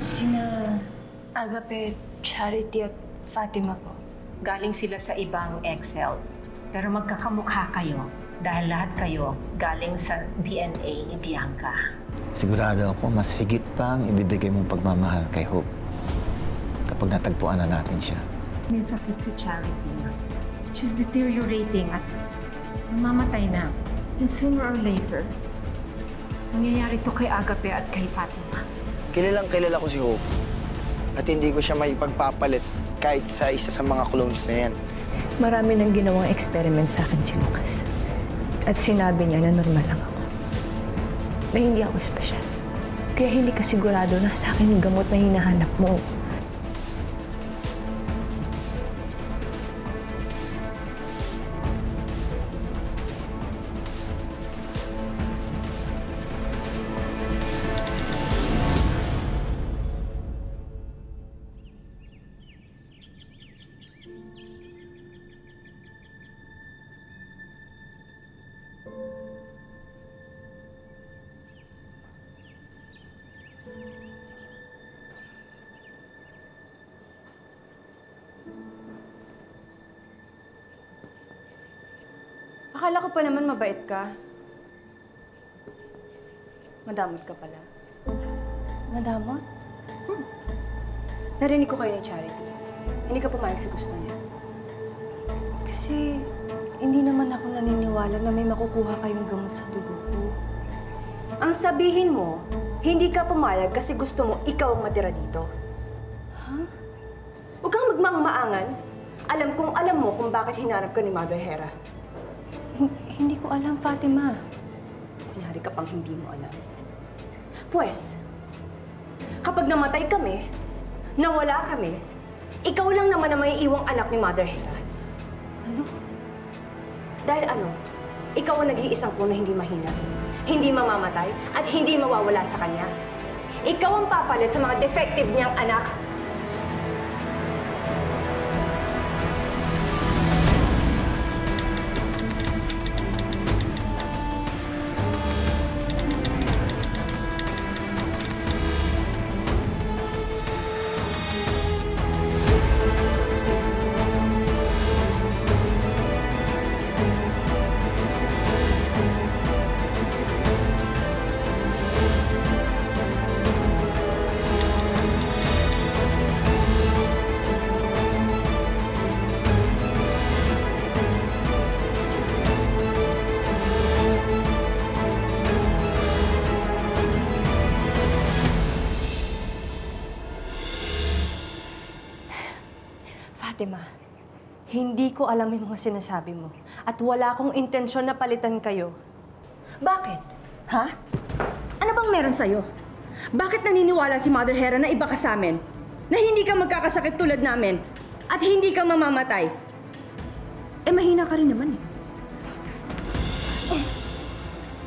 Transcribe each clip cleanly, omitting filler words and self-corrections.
Sina Agape, Charity at Fatima po. Galing sila sa ibang Excel. Pero magkakamukha kayo dahil lahat kayo galing sa DNA ni Bianca. Sigurado ako mas higit pa ang ibibigay mong pagmamahal kay Hope kapag natagpuan na natin siya. May sakit si Charity. She's deteriorating at mamamatay na. And sooner or later, mangyayari to kay Agape at kay Fatima. Kilalang kilala ko si Hope. At hindi ko siya maipagpapalit kahit sa isa sa mga clones na yan. Marami nang ginawang experiment sa akin si Lucas. At sinabi niya na normal lang ako. Na hindi ako espesyal. Kaya hindi ka sigurado na sa akin yung gamot na hinahanap mo. Akala ko pa naman mabait ka. Madamot ka pala. Madamot? Narinig ko kayo ni Charity. Hindi ka pumayag sa gusto niya. Kasi hindi naman ako naniniwala na may makukuha kayong gamot sa dugo ko. Ang sabihin mo, hindi ka pumayag kasi gusto mo ikaw ang matira dito. Ha? Huwag kang magmangmaangan. Alam mo kung bakit hinanap ka ni Mother Hera. Hindi ko alam, Fatima. Kunyari ka pang hindi mo alam. Pwes, kapag namatay kami, nawala kami, ikaw lang naman ang may iwang anak ni Mother Hera. Ano? Dahil ikaw ang nag-iisang po na hindi mahina, hindi mamamatay, at hindi mawawala sa kanya. Ikaw ang papalit sa mga defective niyang anak. Fatima, hindi ko alam yung mga sinasabi mo. At wala akong intensyon na palitan kayo. Bakit? Ha? Ano bang meron sa'yo? Bakit naniniwala si Mother Hera na iba ka sa amin? Na hindi ka magkakasakit tulad namin? At hindi ka mamamatay? Eh, mahina ka rin naman eh.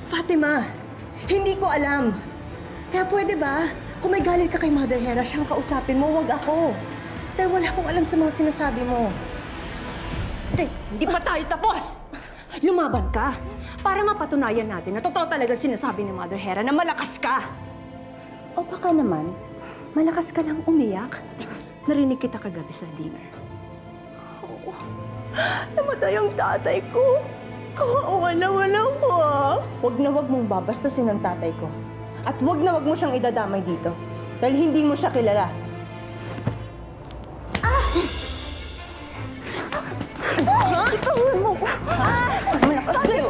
Fatima, hindi ko alam. Kaya pwede ba, kung may galit ka kay Mother Hera, siyang kausapin mo, wag ako. Dahil wala akong alam sa mga sinasabi mo. Hindi pa tayo tapos! Lumaban ka para mapatunayan natin na totoo talaga sinasabi ni Mother Hera na malakas ka. O baka naman, malakas ka lang umiyak. Narinig kita kagabi sa dinner. Oo. Namatay ang tatay ko. Kawawa naman ako ah. Huwag na huwag mong babastusin ang tatay ko. At huwag na huwag mo siyang idadamay dito. Dahil hindi mo siya kilala. Ha? Itawan mo ko! Saan malakas kayo?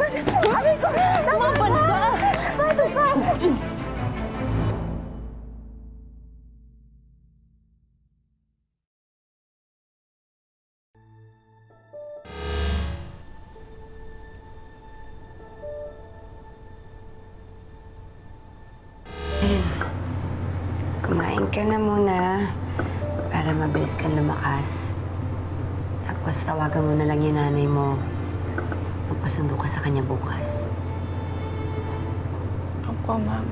Lumaban ka! Bato ka! Kumain ka na muna para mabilis kang lumakas. Tapos tawagan mo na lang yung nanay mo. Magpasundo ka sa kanya bukas. Opo, ma'am.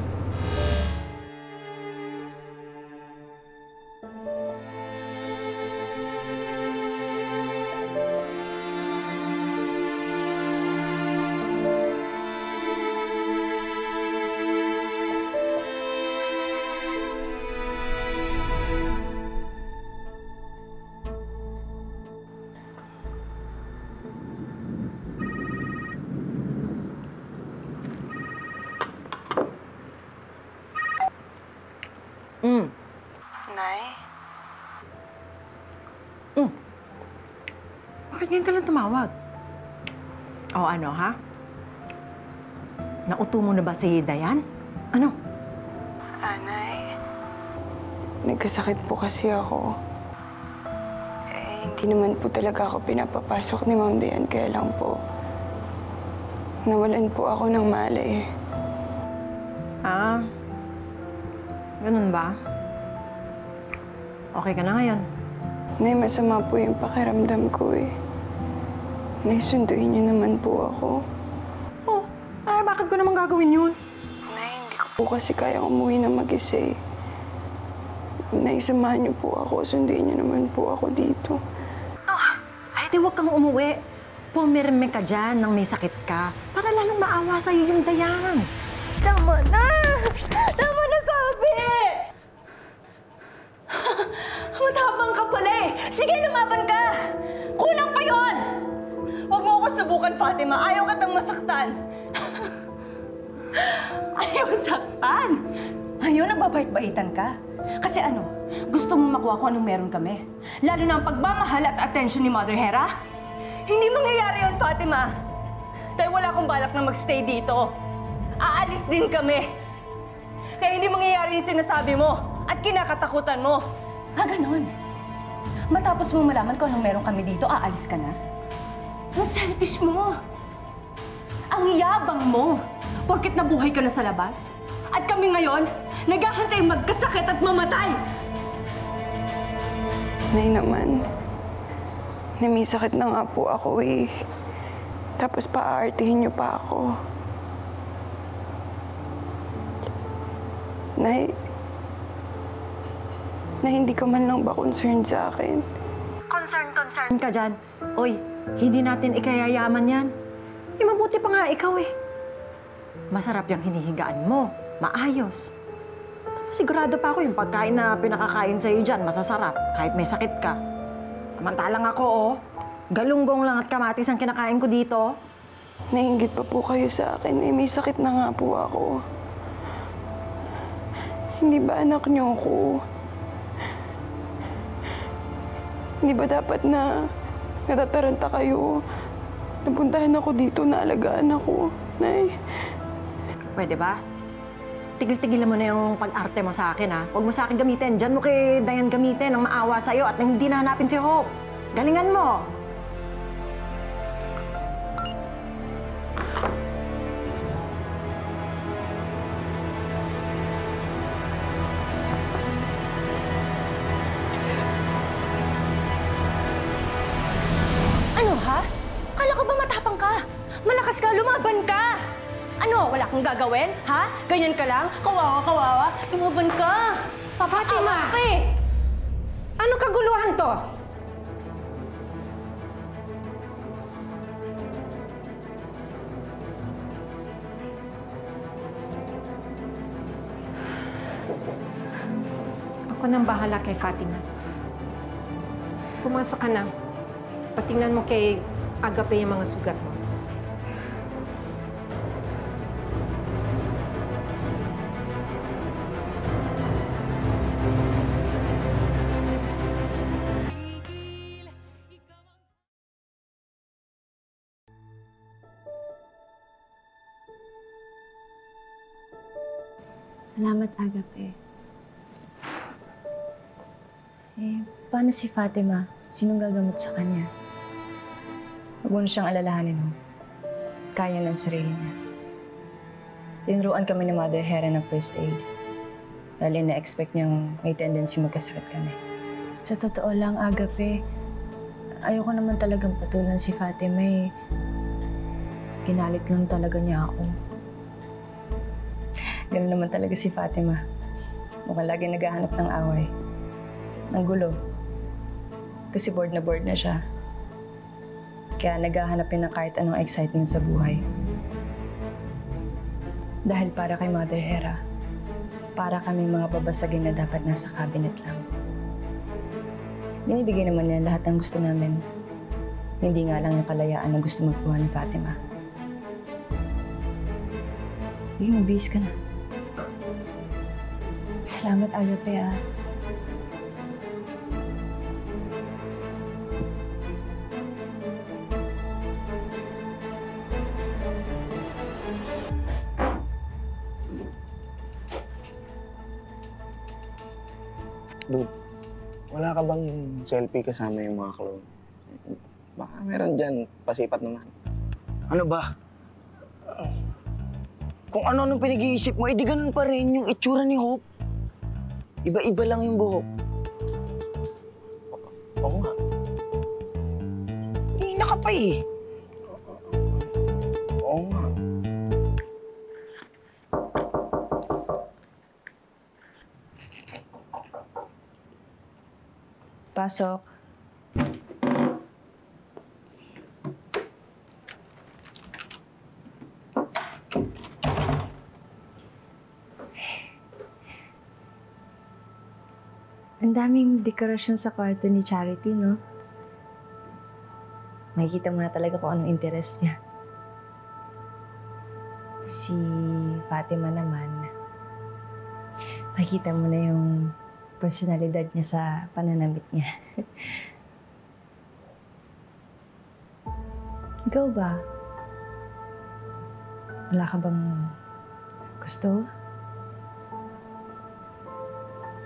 Nay? Bakit ngayon ka lang tumawag? O ano, ha? Nauto mo na ba si Dayan? Ano? Nay. Nagkasakit po kasi ako. Hindi naman po talaga ako pinapapasok ni Ma'am Dayan, kaya lang po nawalan po ako ng malay. Ganun ba? Okay ka na ngayon? Nay, masama po yung pakiramdam ko eh. Nay, sunduin niyo naman po ako. Bakit ko naman gagawin yun? Nay, hindi ko po kasi kaya umuwi na mag-isa eh. Nay, samahan niyo po ako. Sunduin niyo naman po ako dito. Ay, di huwag kang umuwi. Pumirme ka dyan nang may sakit ka para lalong maawa sa'yo yung Dayan. Tama na! Tama na sabi! Matapang ka pala eh! Sige, lumaban ka! Kulang pa yon! Huwag mo ako subukan, Fatima. Ayaw kitang masaktan. Ayaw saktan? Ayaw, nagbabait-baitan ka. Kasi ano, gusto mo makuha kung anong meron kami. Lalo na ang pagmamahal at attention ni Mother Hera. Hindi mangyayari yun, Fatima. Dahil wala akong balak na magstay dito. Aalis din kami. Kaya hindi mangyayari yung sinasabi mo at kinakatakutan mo. Ganon. Matapos mo malaman kung anong meron kami dito, aalis ka na. Ang selfish mo. Ang yabang mo. Porket nabuhay ka na sa labas. At kami ngayon, naghahantay magkasakit at mamatay. Nay naman, na may sakit na nga po ako eh. Tapos paaartihin niyo pa ako. Nay, na hindi ka man lang ba concerned sa akin? Concern ka dyan. Oy, hindi natin ikayayaman yan. Mabuti pa nga ikaw eh. Masarap yung hinihigaan mo. Maayos. Tapos sigurado pa ako yung pagkain na pinakakain sa'yo dyan, masasarap. Kahit may sakit ka. Samantalang ako, galunggong lang at kamatis ang kinakain ko dito. Nainggit pa po kayo sa akin eh. May sakit na nga po ako. Hindi ba anak niyo ako? Hindi ba dapat na natataranta kayo? Napuntahan ako dito, naalagaan ako. Nay. Pwede ba? Tigil-tigilan mo na yung pag-arte mo sa akin, ha? Huwag mo sa akin gamitin. Diyan mo kay Dayan gamitin ang maawa sa'yo at hindi na hanapin si Hope. Galingan mo! Ano, ha? Akala ko ba matapang ka? Malakas ka, lumaban ka! Ano, wala kang gagawin? Ha? Ganyan ka lang? Kawawa. Lumaban ka! Fatima! Ano kaguluhan to? Ako nang bahala kay Fatima. Pumasok ka na. Patingnan mo kay Agape yung mga sugat mo. Salamat, Agape. Paano si Fatima? Sinong gagamot sa kanya? Huwag mo na siyang alalahanin, ho. Kaya ng sarili niya. Tinuruan kami ni Mother Hera ng first aid. Dahil na-expect niyang may tendency magkasakit kami. Sa totoo lang, Agape, ayoko naman talagang patulan si Fatima eh. Ginalit lang talaga niya ako. Ganun naman talaga si Fatima. Mukhang lagi naghahanap ng away. Ng gulo. Kasi bored na siya. Kaya naghahanap yun ng kahit anong excitement sa buhay. Dahil para kay Mother Hera, para kaming mga babasagin na dapat nasa cabinet lang. Binibigay naman niya lahat ng gusto namin. Hindi nga lang yung kalayaan na gusto magkuha ni Fatima. Mabihis ka na. Salamat, Agape, ah. Dude, wala ka bang selfie kasama yung mga clone? Baka meron dyan, pasipat naman. Ano ba? Kung ano-anong pinag-iisip mo, edi ganun pa rin yung itsura ni Hope. Iba-iba lang yung buhok. Oo nga. Hina ka pa eh. Oo nga. Pasok. Ang daming dekorasyon sa kwarto ni Charity, no? Makikita mo na talaga kung anong interest niya. Si Fatima naman, makikita mo na yung personalidad niya sa pananamit niya. Ikaw ba? Wala ka bang gusto?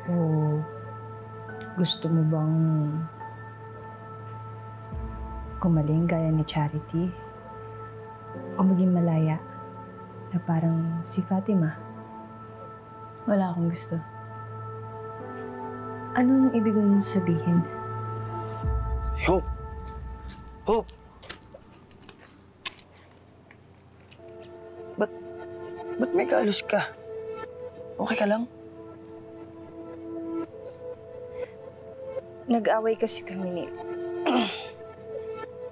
O gusto mo bang kumaling gaya ni Charity? O maging malaya na parang si Fatima? Wala akong gusto. Anong ibig mong sabihin? Hope! Hope! Ba't may kalos ka? Okay ka lang? Nag-away kasi kami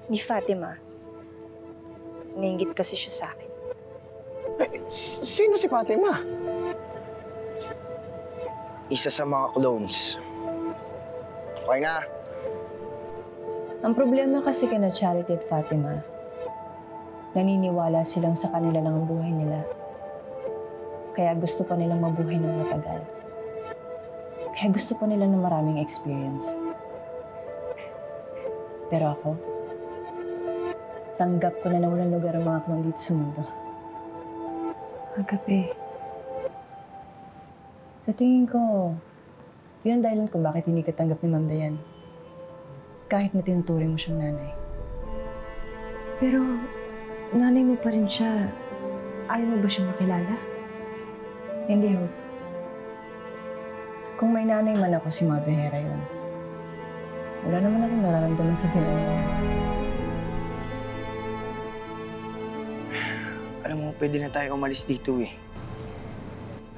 ni Fatima. Nainggit kasi siya sa akin. Sino si Fatima? Isa sa mga clones. Okay na. Ang problema kasi kina Charity at Fatima, naniniwala silang sa kanila lang ang buhay nila. Kaya gusto pa nilang mabuhay ng matagal. Kaya gusto pa nila ng maraming experience. Pero ako, tanggap ko na walang lugar ang mga clone dito sa mundo. Agape. Sa tingin ko, yun ang dahilan kung bakit hindi ka tanggap ni Ma'am Dayan. Kahit na tinuturing mo siyang nanay. Pero, nanay mo pa rin siya. Ayaw mo ba siyang makilala? Hindi, Hope. Kung may nanay man ako, si Mother Hera yun. Wala naman akong nararamdaman sa dinala. Alam mo, pwede na tayo umalis dito eh.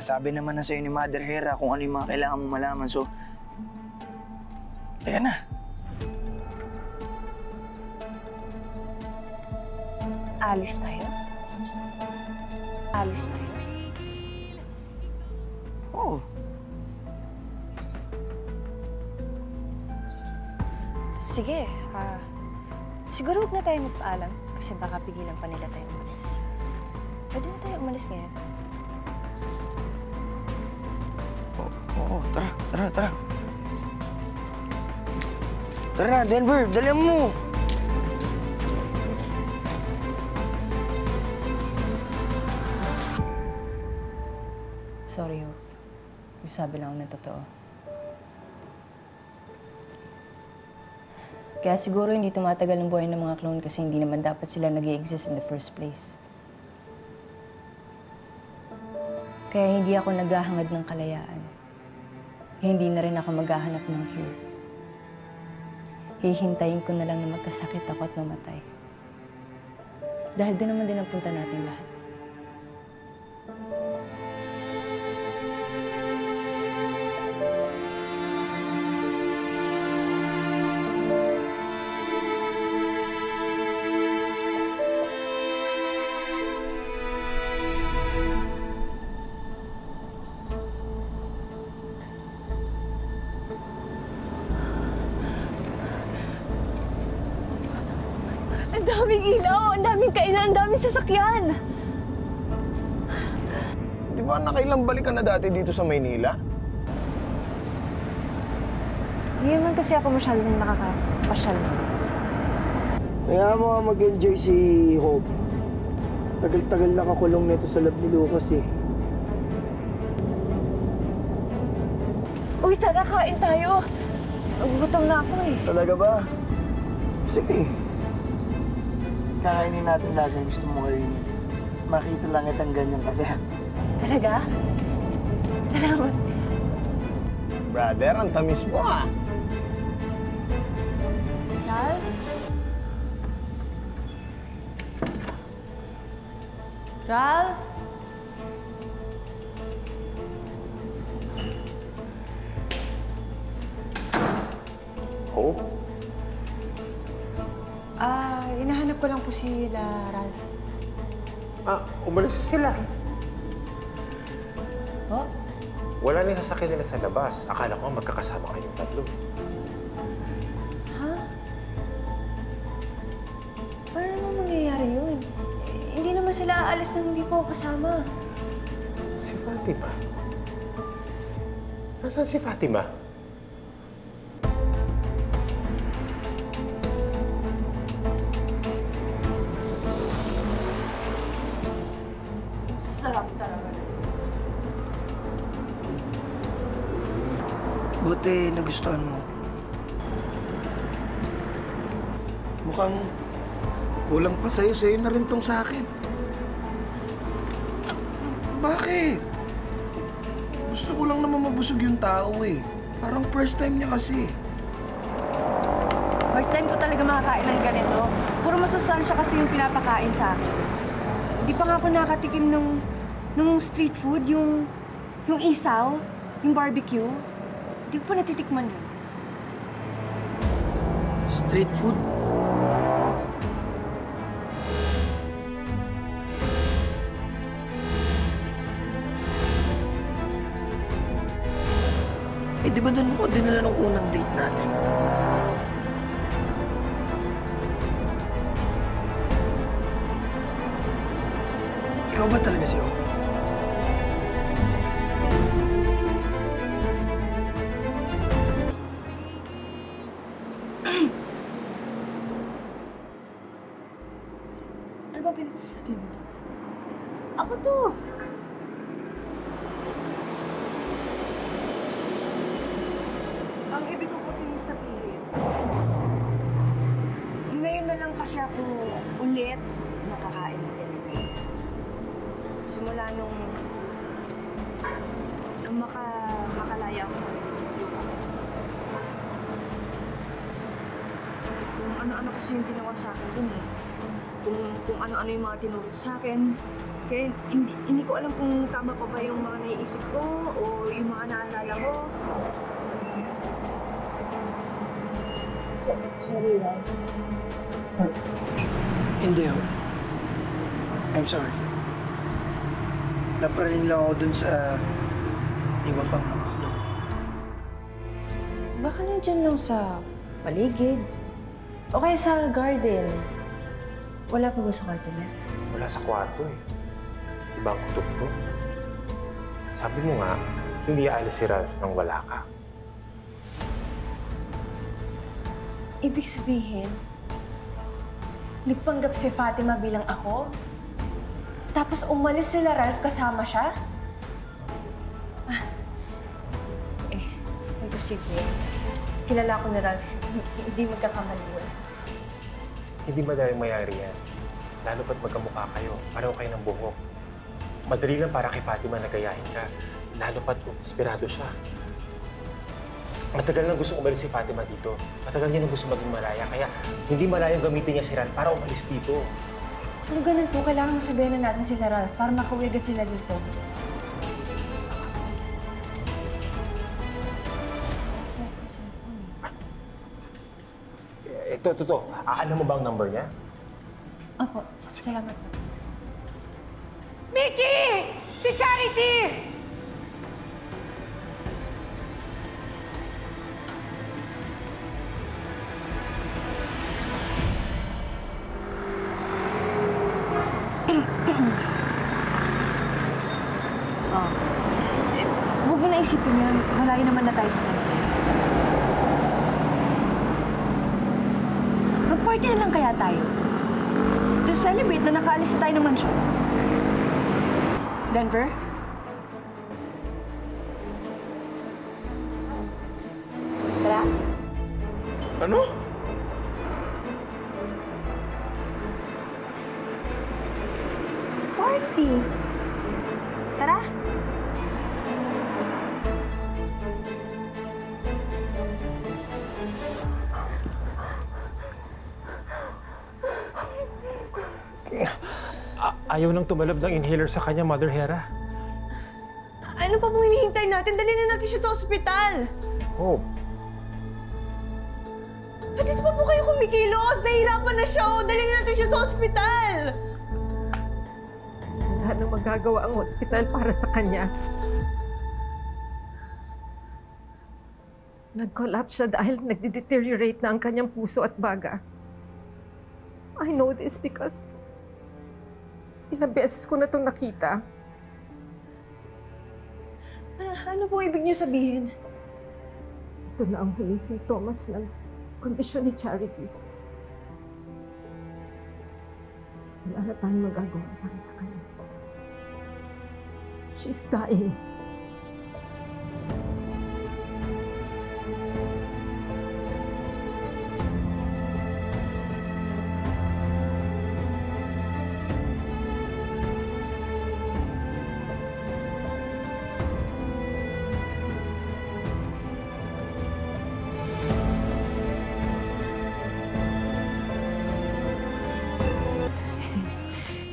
Nasabi naman na sa'yo ni Mother Hera kung ano yung mga kailangan mong malaman. So, teka na. Alis tayo? Alis tayo? Oo. Sige, siguro huwag na tayo magpaalam kasi baka pigilan pa nila tayong umalis. Pwede na tayo umalis ngayon. Oo, tara. Tara na, Denver, dalihan mo! Sorry, Hope. Sabi lang ako na totoo. Kaya siguro hindi tumatagal ang buhay ng mga clone kasi hindi naman dapat sila nag-i-exist in the first place. Kaya hindi ako naghahangad ng kalayaan. Kaya hindi na rin ako maghahanap ng cure. Hihintayin ko na lang na magkasakit ako at mamatay. Dahil doon naman din ang punta natin lahat. Ang daming ilaw, ang daming kainan, ang daming sasakyan. Di ba nakailang balik ka na dati dito sa Maynila? Hindi naman kasi ako masyadong nakakapasyal. Kaya mo nga mag-enjoy si Hope. Tagal-tagal nakakulong nito sa loob ni Lucas eh. Uy, tara, kain tayo. Gutom na ako eh. Talaga ba? Sige. Kakainin natin lahat ng gusto mo kainin. Makita lang itang ganyan kasi. Talaga? Salamat. Brother, ang tamis mo ah. Ral? Ral? Hope? Hinahanap ko lang po si Ral. Umalis na sila. Oh? Wala na yung sasakyan nila sa labas. Akala ko magkakasama kayong tatlo. Ha? Paano naman mangyayari yun? Hindi naman sila aalis nang hindi po ako kasama. Si Fatima? Nasaan si Fatima? Buti nagustuhan mo. Mukhang kulang pa sa'yo na rin tong sa akin. Bakit? Gusto ko lang naman mabusog yung tao eh. Parang first time niya kasi. First time ko talaga makakain ng ganito. Puro masustansya kasi yung pinapakain sa akin. Hindi pa nga ako nakatikim nung street food, yung isaw, yung barbecue. Hindi ko pa natitikman yun. Street food? Eh, di ba doon mo dinala nung unang date natin? Ikaw ba talaga si O? Ano ba pinagsasabi mo? Ako to! Ang ibig ko kasi sabihin, ngayon na lang kasi ako ulit nakakain ng ganito. Simula nung makalaya ako ng Lucas. Kung ano-ano kasi yung ginawa sa akin dun eh. Kung ano-ano yung mga tinuro sa akin. Kaya hindi ko alam kung tama pa ba yung mga naiisip ko o yung mga naalala ko. Sorry, Rob. Hindi ako. I'm sorry. Napraning lang ako dun sa iba pang mga clue. Baka nandyan lang sa paligid. O kaya sa garden. Wala pa ba sa kwarto niya? Wala sa kwarto eh. Ibang kutob ko. Sabi mo nga, hindi aalis si Ralph nang wala ka. Ibig sabihin, nagpanggap si Fatima bilang ako? Tapos umalis sila Ralph kasama siya? Imposible. Kilala ko na Ralph. Hindi magkakamali yun. Hindi madaling mayari yan. Lalo pa't magkamukha kayo. Pareho kayo ng buhok. Madali lang para kay Fatima na gayahin ka. Lalo pa't inspirado siya. Matagal nang gusto umalis si Fatima dito. Matagal niya nang gusto maging malaya. Kaya hindi malayang gamitin niya si Ralph para umalis dito. Kung ganun po, kailangan masabihan na natin sila Ralph para makauwi agad sila dito. Ito. Alam mo ba ang number niya? Opo, salamat po. Mickey! Si Charity! Huwag mo na isipin yan. Malayo naman na tayo sa kanila. Mag-party na lang kaya tayo. To celebrate na nakaalis na tayo ng mansyon. Denver? Tara. Ano? Party. Tara. Ayaw nang tumalab ng inhaler sa kanya, Mother Hera. Ano pa pong hinihintay natin? Dali na natin siya sa ospital. Hope. Ba't dito pa po kayo kumikilos? Nahihirapan na siya. Dali na natin siya sa ospital. Wala na magagawa ang hospital para sa kanya. Nag-collapse siya dahil nagde-deteriorate na ang kanyang puso at baga. I know this because ilang beses ko na itong nakita. Ano po ibig niyo sabihin? Ito na ang huling sintomas ng kondisyon ni Charity. Wala na tayong magagawa para sa kanya. She's dying.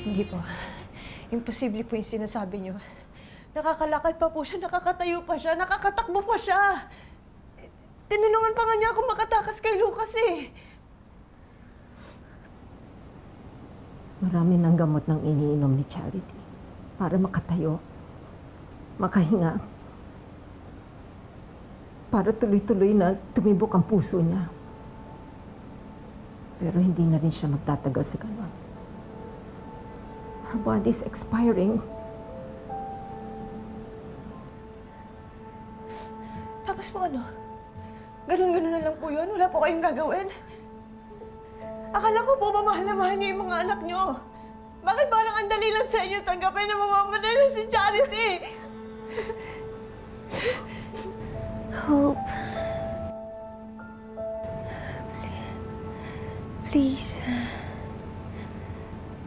Hindi po. Imposible po yung sinasabi niyo. Nakakalakad pa po siya, nakakatayo pa siya, nakakatakbo pa siya. Tinulungan pa nga niya ako makatakas kay Lucas eh. Marami ng gamot ng iniinom ni Charity para makatayo, makahinga, para tuloy-tuloy na tumibok ang puso niya. Pero hindi na rin siya magtatagal sa ganon. Her body's expiring. Tapos po ano? Ganun-ganun na lang po yun? Wala po kayong gagawin? Akala ko po ba mahal na mahal niyo yung mga anak niyo? Bakit parang ang dali lang sa inyo tanggapin na mamamatay na si Charity? Hope. Please.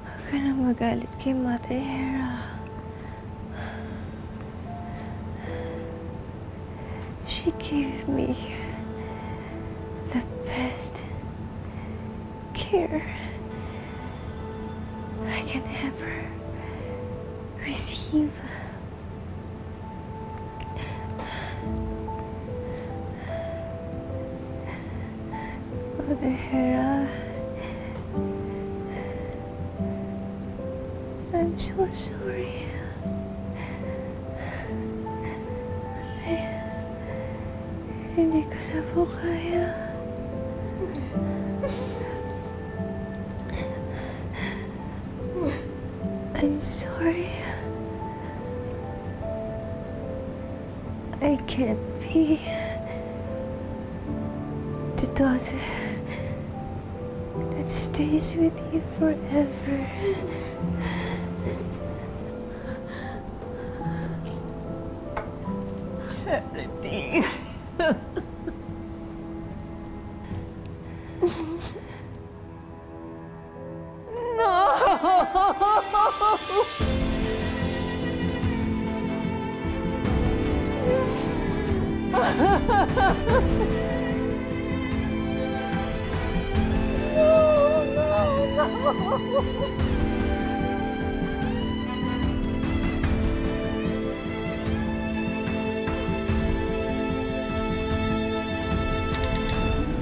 Huwag ka na magalit kay Mother Hera. She gave me the best care I can ever receive. Mother Hera, I'm so sorry. Hindi ko na po kaya. I'm sorry. I can't be the daughter that stays with you forever. Charity.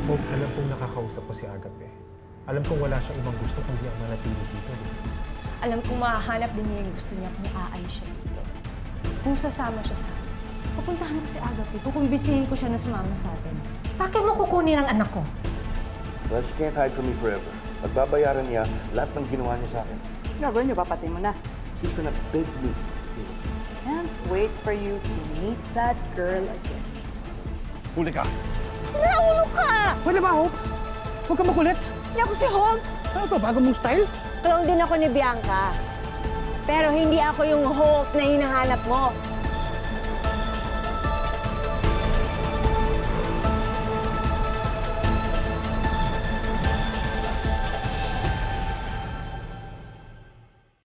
Hope, alam kong nakakausap ko si Agape. Alam kong wala siyang ibang gusto kundi ang manatili dito. Alam kong mahahanap din niya yung gusto niya kung aalis siya dito. Kung sasama siya sa akin, pupuntahan ko si Agape, kukumbisihin ko siya na sumama sa atin. Bakit mo kukunin ang anak ko? Well, she can't hide from me forever. Pagbabayaran niya lahat ng ginawa niya sa akin. Gagawin niyo, papatay mo na. She's gonna beg me. Can't wait for you to meet that girl again. Huli ka! Sinaulo ka! Pwede ba, Hope? Huwag ka makulit! Hindi ako si Hope! Ano to, bago mong style? Clone din ako ni Bianca. Pero hindi ako yung Hope na hinahanap mo.